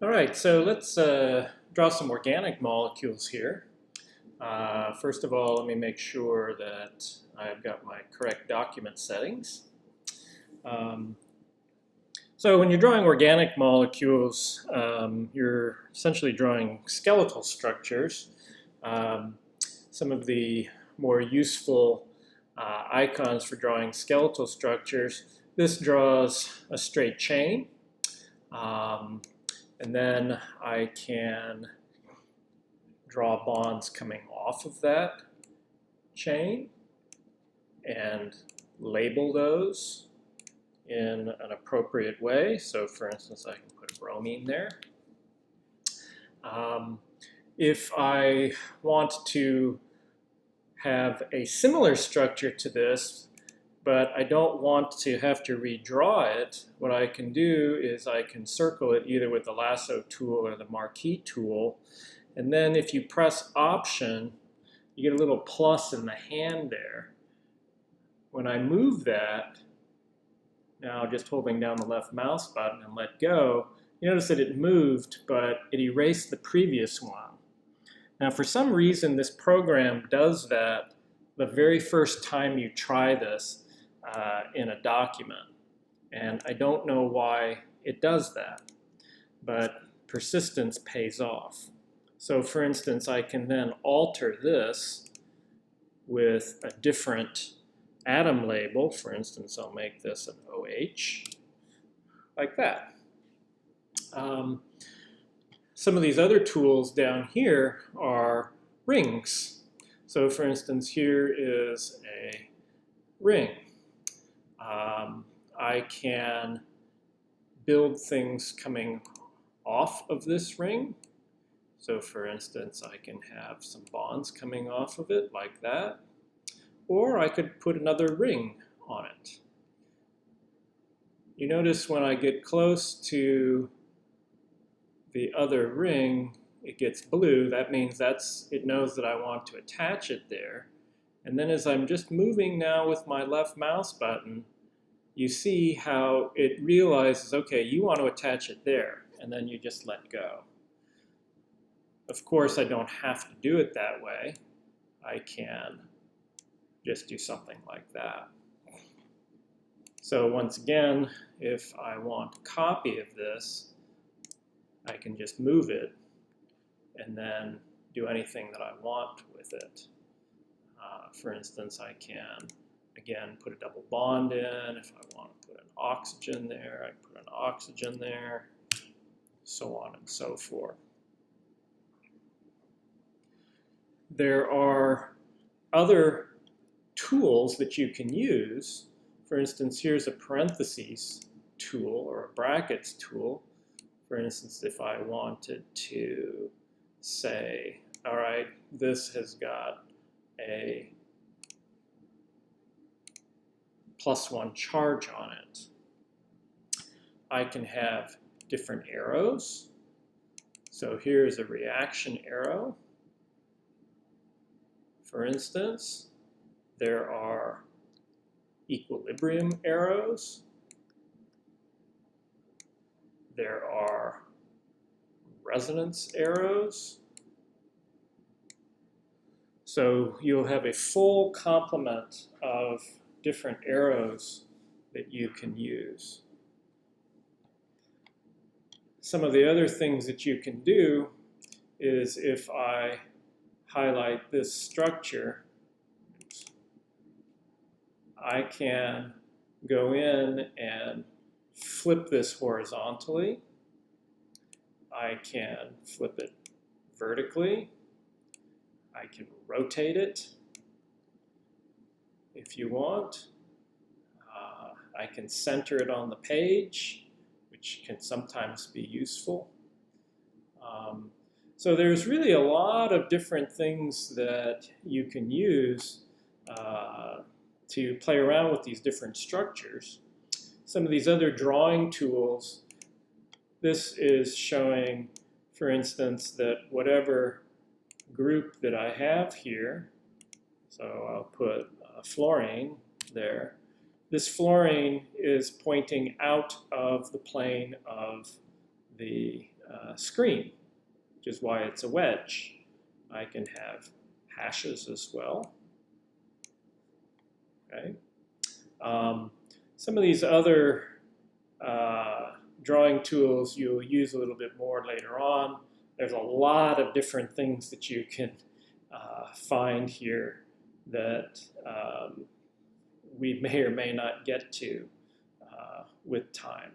All right, so let's draw some organic molecules here. First of all, let me make sure that I've got my correct document settings. Um, so when you're drawing organic molecules, you're essentially drawing skeletal structures. Um, some of the more useful icons for drawing skeletal structures, this draws a straight chain. And then I can draw bonds coming off of that chain and label those in an appropriate way. So for instance, I can put bromine there. If I want to have a similar structure to this, but I don't want to have to redraw it, what I can do is I can circle it either with the lasso tool or the marquee tool. And then if you press Option, you get a little plus in the hand there. When I move that, now just holding down the left mouse button and let go, you notice that it moved, but it erased the previous one. Now for some reason, this program does that the very first time you try this in a document. And I don't know why it does that, but persistence pays off. So for instance, I can then alter this with a different atom label. For instance, I'll make this an OH, like that. Some of these other tools down here are rings. So for instance, here is a ring. I can build things coming off of this ring. So for instance, I can have some bonds coming off of it like that. Or I could put another ring on it. You notice when I get close to the other ring, it gets blue. That means it knows that I want to attach it there. And then as I'm just moving now with my left mouse button, you see how it realizes, okay, you want to attach it there, and then you just let go. Of course, I don't have to do it that way. I can just do something like that. So once again, if I want a copy of this, I can just move it and then do anything that I want with it. For instance, I can, again, put a double bond in. If I want to put an oxygen there, I put an oxygen there, so on and so forth. There are other tools that you can use. For instance, here's a parentheses tool or a brackets tool. For instance, if I wanted to say, all right, this has got a +1 charge on it. I can have different arrows. So here's a reaction arrow. For instance, there are equilibrium arrows. There are resonance arrows. So you'll have a full complement of different arrows that you can use. Some of the other things that you can do is if I highlight this structure, I can go in and flip this horizontally. I can flip it vertically. I can rotate it if you want. I can center it on the page, which can sometimes be useful. So there's really a lot of different things that you can use to play around with these different structures. Some of these other drawing tools, this is showing, for instance, that whatever group that I have here, so I'll put fluorine there, this fluorine is pointing out of the plane of the screen, which is why it's a wedge. I can have hashes as well. Okay. Some of these other drawing tools you'll use a little bit more later on. There's a lot of different things that you can find here that we may or may not get to with time.